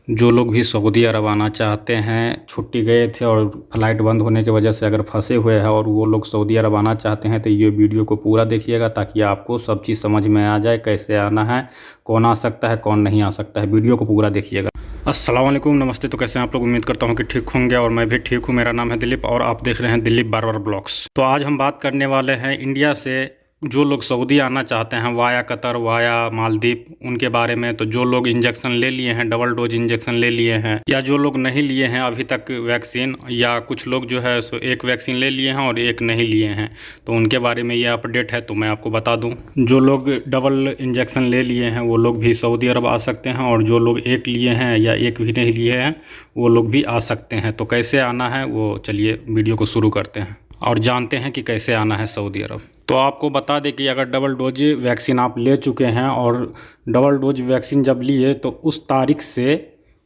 जो लोग भी सऊदी अरब आना चाहते हैं, छुट्टी गए थे और फ़्लाइट बंद होने की वजह से अगर फंसे हुए हैं और वो लोग सऊदी अरब आना चाहते हैं तो ये वीडियो को पूरा देखिएगा ताकि आपको सब चीज़ समझ में आ जाए, कैसे आना है, कौन आ सकता है, कौन नहीं आ सकता है। वीडियो को पूरा देखिएगा। अस्सलाम वालेकुम, नमस्ते। तो कैसे हैं आप लोग? उम्मीद करता हूं कि ठीक होंगे और मैं भी ठीक हूं। मेरा नाम है दिलीप और आप देख रहे हैं दिलीप बार्बर ब्लॉग्स। तो आज हम बात करने वाले हैं इंडिया से जो लोग सऊदी आना चाहते हैं वाया कतर, वाया मालदीव, उनके बारे में। तो जो लोग इंजेक्शन ले लिए हैं, डबल डोज इंजेक्शन ले लिए हैं, या जो लोग नहीं लिए हैं अभी तक वैक्सीन, या कुछ लोग जो है सो एक वैक्सीन ले लिए हैं और एक नहीं लिए हैं, तो उनके बारे में ये अपडेट है। तो मैं आपको बता दूं, जो लोग डबल इंजेक्शन ले लिए हैं वो लोग भी सऊदी अरब आ सकते हैं, और जो लोग एक लिए हैं या एक भी नहीं लिए हैं वो लोग भी आ सकते हैं। तो कैसे आना है वो चलिए वीडियो को शुरू करते हैं और जानते हैं कि कैसे आना है सऊदी अरब। तो आपको बता दें कि अगर डबल डोज वैक्सीन आप ले चुके हैं और डबल डोज वैक्सीन जब लिए तो उस तारीख से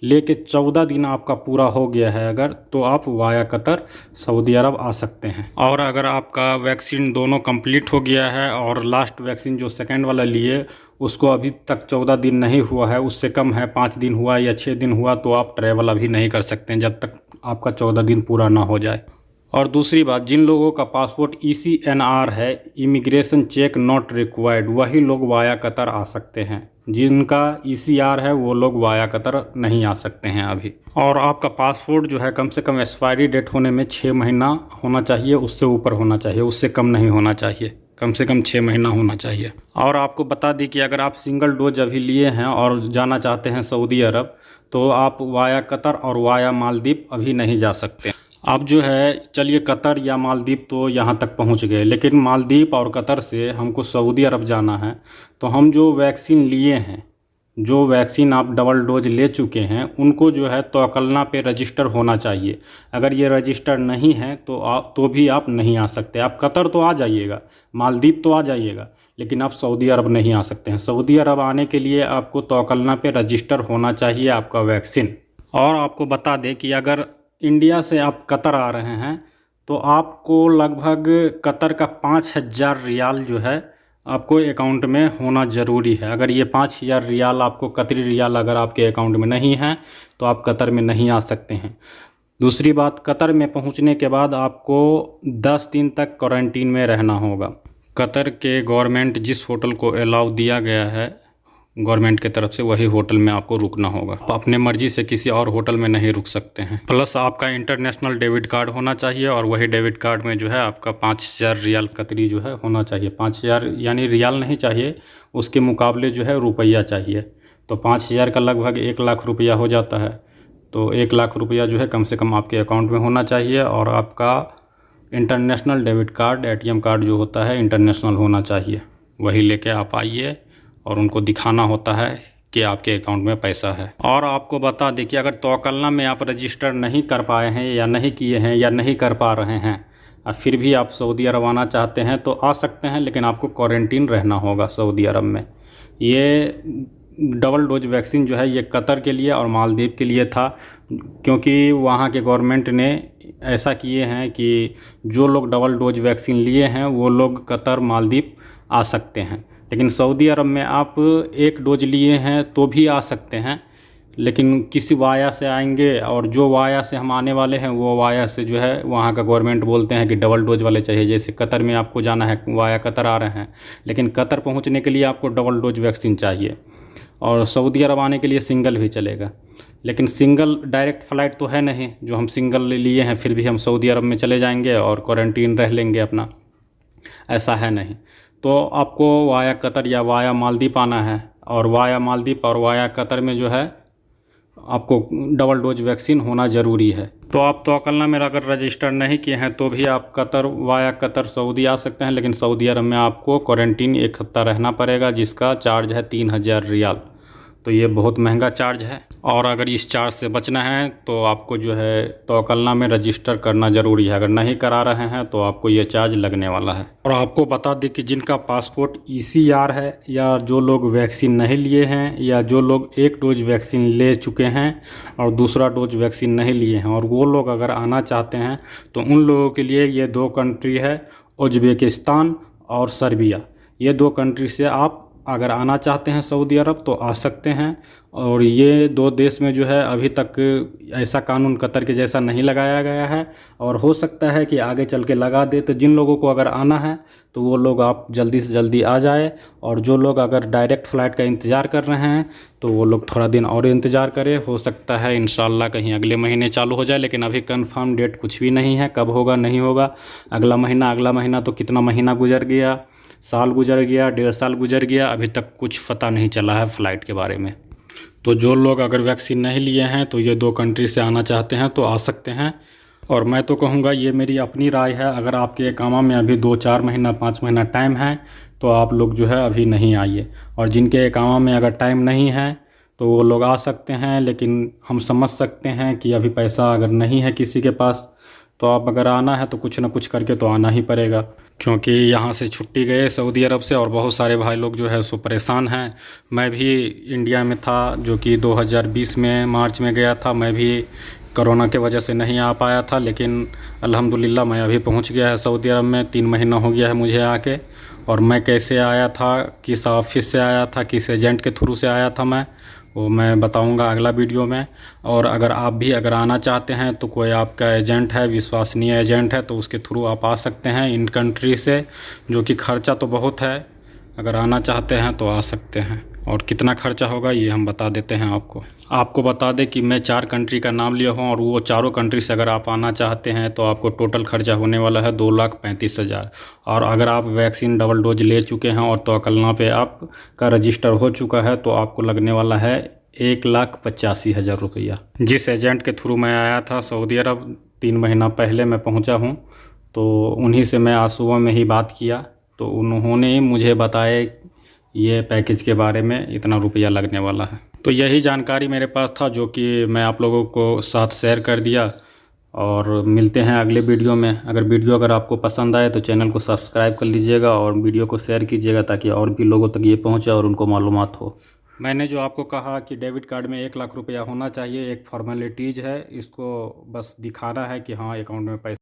लेके 14 दिन आपका पूरा हो गया है अगर, तो आप वाया कतर सऊदी अरब आ सकते हैं। और अगर आपका वैक्सीन दोनों कंप्लीट हो गया है और लास्ट वैक्सीन जो सेकेंड वाला लिए उसको अभी तक 14 दिन नहीं हुआ है, उससे कम है, 5 दिन हुआ या 6 दिन हुआ, तो आप ट्रैवल अभी नहीं कर सकते हैं जब तक आपका 14 दिन पूरा ना हो जाए। और दूसरी बात, जिन लोगों का पासपोर्ट ECNR है, इमिग्रेशन चेक नॉट रिक्वायर्ड, वही लोग वाया कतर आ सकते हैं। जिनका ECR है वो लोग वाया कतर नहीं आ सकते हैं अभी। और आपका पासपोर्ट जो है कम से कम एक्सपायरी डेट होने में 6 महीना होना चाहिए, उससे ऊपर होना चाहिए, उससे कम नहीं होना चाहिए, कम से कम 6 महीना होना चाहिए। और आपको बता दी कि अगर आप सिंगल डोज अभी लिए हैं और जाना चाहते हैं सऊदी अरब, तो आप वाया कतर और वाया मालदीव अभी नहीं जा सकते। आप जो है चलिए कतर या मालदीव तो यहाँ तक पहुँच गए, लेकिन मालदीव और कतर से हमको सऊदी अरब जाना है। तो हम जो वैक्सीन लिए हैं, जो वैक्सीन आप डबल डोज ले चुके हैं, उनको जो है तौकलना पे रजिस्टर होना चाहिए। अगर ये रजिस्टर नहीं है तो भी आप नहीं आ सकते। आप कतर तो आ जाइएगा, मालदीव तो आ जाइएगा, लेकिन आप सऊदी अरब नहीं आ सकते हैं। सऊदी अरब आने के लिए आपको तौकलना पे रजिस्टर होना चाहिए आपका वैक्सीन। और आपको बता दें कि अगर इंडिया से आप कतर आ रहे हैं तो आपको लगभग कतर का 5,000 रियाल जो है आपको अकाउंट में होना ज़रूरी है। अगर ये 5,000 रियाल आपको, कतरी रियाल अगर आपके अकाउंट में नहीं है तो आप कतर में नहीं आ सकते हैं। दूसरी बात, कतर में पहुंचने के बाद आपको 10 दिन तक क्वारंटीन में रहना होगा। कतर के गवर्नमेंट जिस होटल को अलाउ दिया गया है गवर्नमेंट की तरफ से, वही होटल में आपको रुकना होगा। आप अपने मर्जी से किसी और होटल में नहीं रुक सकते हैं। प्लस आपका इंटरनेशनल डेबिट कार्ड होना चाहिए, और वही डेबिट कार्ड में जो है आपका 5,000 रियाल कतरी जो है होना चाहिए। 5,000 यानी रियाल नहीं चाहिए, उसके मुकाबले जो है रुपया चाहिए। तो 5,000 का लगभग 1 लाख रुपया हो जाता है। तो 1 लाख रुपया जो है कम से कम आपके अकाउंट में होना चाहिए, और आपका international debit card, ATM card जो होता है इंटरनेशनल होना चाहिए। वही लेके आप आइए और उनको दिखाना होता है कि आपके अकाउंट में पैसा है। और आपको बता दें कि अगर तौकलना में आप रजिस्टर नहीं कर पाए हैं या नहीं किए हैं या नहीं कर पा रहे हैं और फिर भी आप सऊदी अरब आना चाहते हैं तो आ सकते हैं, लेकिन आपको क्वारंटीन रहना होगा सऊदी अरब में। ये डबल डोज वैक्सीन जो है ये कतर के लिए और मालदीव के लिए था, क्योंकि वहाँ के गवर्नमेंट ने ऐसा किए हैं कि जो लोग डबल डोज वैक्सीन लिए हैं वो लोग कतर, मालदीव आ सकते हैं। लेकिन सऊदी अरब में आप एक डोज लिए हैं तो भी आ सकते हैं, लेकिन किसी वाया से आएंगे, और जो वाया से हम आने वाले हैं वो वाया से जो है वहाँ का गवर्नमेंट बोलते हैं कि डबल डोज वाले चाहिए। जैसे कतर में आपको जाना है, वाया कतर आ रहे हैं, लेकिन कतर पहुँचने के लिए आपको डबल डोज वैक्सीन चाहिए, और सऊदी अरब आने के लिए सिंगल भी चलेगा। लेकिन सिंगल डायरेक्ट फ़्लाइट तो है नहीं, जो हम सिंगल लिए हैं फिर भी हम सऊदी अरब में चले जाएंगे और क्वारंटीन रह लेंगे अपना, ऐसा है नहीं। तो आपको वाया कतर या वाया मालदीव आना है, और वाया मालदीव और वाया कतर में जो है आपको डबल डोज वैक्सीन होना ज़रूरी है। तो आप तौकलना में अगर रजिस्टर नहीं किए हैं तो भी आप कतर, वाया कतर सऊदी आ सकते हैं, लेकिन सऊदी अरब में आपको क्वारंटीन 1 हफ्ता रहना पड़ेगा, जिसका चार्ज है 3,000 रियाल। तो ये बहुत महंगा चार्ज है, और अगर इस चार्ज से बचना है तो आपको जो है तौकलना में रजिस्टर करना ज़रूरी है। अगर नहीं करा रहे हैं तो आपको ये चार्ज लगने वाला है। और आपको बता दें कि जिनका पासपोर्ट ECR है, या जो लोग वैक्सीन नहीं लिए हैं, या जो लोग एक डोज वैक्सीन ले चुके हैं और दूसरा डोज वैक्सीन नहीं लिए हैं, और वो लोग अगर आना चाहते हैं तो उन लोगों के लिए ये 2 कंट्री है, उज़्बेकिस्तान और सर्बिया। ये 2 कंट्री से आप अगर आना चाहते हैं सऊदी अरब तो आ सकते हैं। और ये 2 देश में जो है अभी तक ऐसा कानून कतर के जैसा नहीं लगाया गया है, और हो सकता है कि आगे चल के लगा दे। तो जिन लोगों को अगर आना है तो वो लोग आप जल्दी से जल्दी आ जाए, और जो लोग अगर डायरेक्ट फ़्लाइट का इंतज़ार कर रहे हैं तो वो लोग थोड़ा दिन और इंतज़ार करें। हो सकता है इंशाल्लाह कहीं अगले महीने चालू हो जाए, लेकिन अभी कंफर्म डेट कुछ भी नहीं है, कब होगा नहीं होगा। अगला महीना तो कितना महीना गुजर गया, साल गुजर गया, 1.5 साल गुजर गया, अभी तक कुछ पता नहीं चला है फ़्लाइट के बारे में। तो जो लोग अगर वैक्सीन नहीं लिए हैं तो ये 2 कंट्री से आना चाहते हैं तो आ सकते हैं। और मैं तो कहूँगा, ये मेरी अपनी राय है, अगर आपके इकामा में अभी 2-4 महीना 5 महीना टाइम है तो आप लोग जो है अभी नहीं आइए। और जिनके इकामा में अगर टाइम नहीं है तो वो लोग आ सकते हैं, लेकिन हम समझ सकते हैं कि अभी पैसा अगर नहीं है किसी के पास, तो आप अगर आना है तो कुछ ना कुछ करके तो आना ही पड़ेगा। क्योंकि यहाँ से छुट्टी गए सऊदी अरब से, और बहुत सारे भाई लोग जो है सो परेशान हैं। मैं भी इंडिया में था, जो कि 2020 में मार्च में गया था। मैं भी कोरोना के वजह से नहीं आ पाया था, लेकिन अल्हम्दुलिल्लाह मैं अभी पहुँच गया है सऊदी अरब में। 3 महीना हो गया है मुझे आके। और मैं कैसे आया था, किस ऑफिस से आया था, किस एजेंट के थ्रू से आया था, वो मैं बताऊंगा अगला वीडियो में। और अगर आप भी अगर आना चाहते हैं तो कोई आपका एजेंट है, विश्वसनीय एजेंट है, तो उसके थ्रू आप आ सकते हैं इन कंट्री से, जो कि ख़र्चा तो बहुत है। अगर आना चाहते हैं तो आ सकते हैं, और कितना खर्चा होगा ये हम बता देते हैं आपको बता दें कि मैं 4 कंट्री का नाम लिया हूँ, और वो चारों कंट्री से अगर आप आना चाहते हैं तो आपको टोटल खर्चा होने वाला है 2,35,000। और अगर आप वैक्सीन डबल डोज ले चुके हैं और तवक्लना पे आपका रजिस्टर हो चुका है तो आपको लगने वाला है 1,85,000 रुपया। जिस एजेंट के थ्रू मैं आया था सऊदी अरब 3 महीना पहले मैं पहुँचा हूँ, तो उन्हीं से मैं आज सुबह में ही बात किया, तो उन्होंने मुझे बताया ये पैकेज के बारे में इतना रुपया लगने वाला है। तो यही जानकारी मेरे पास था, जो कि मैं आप लोगों को साथ शेयर कर दिया। और मिलते हैं अगले वीडियो में। अगर आपको पसंद आए तो चैनल को सब्सक्राइब कर लीजिएगा और वीडियो को शेयर कीजिएगा, ताकि और भी लोगों तक ये पहुंचे और उनको मालूमात हो। मैंने जो आपको कहा कि डेबिट कार्ड में 1 लाख रुपया होना चाहिए, एक फॉर्मेलिटीज़ है, इसको बस दिखाना है कि हाँ अकाउंट में पैसा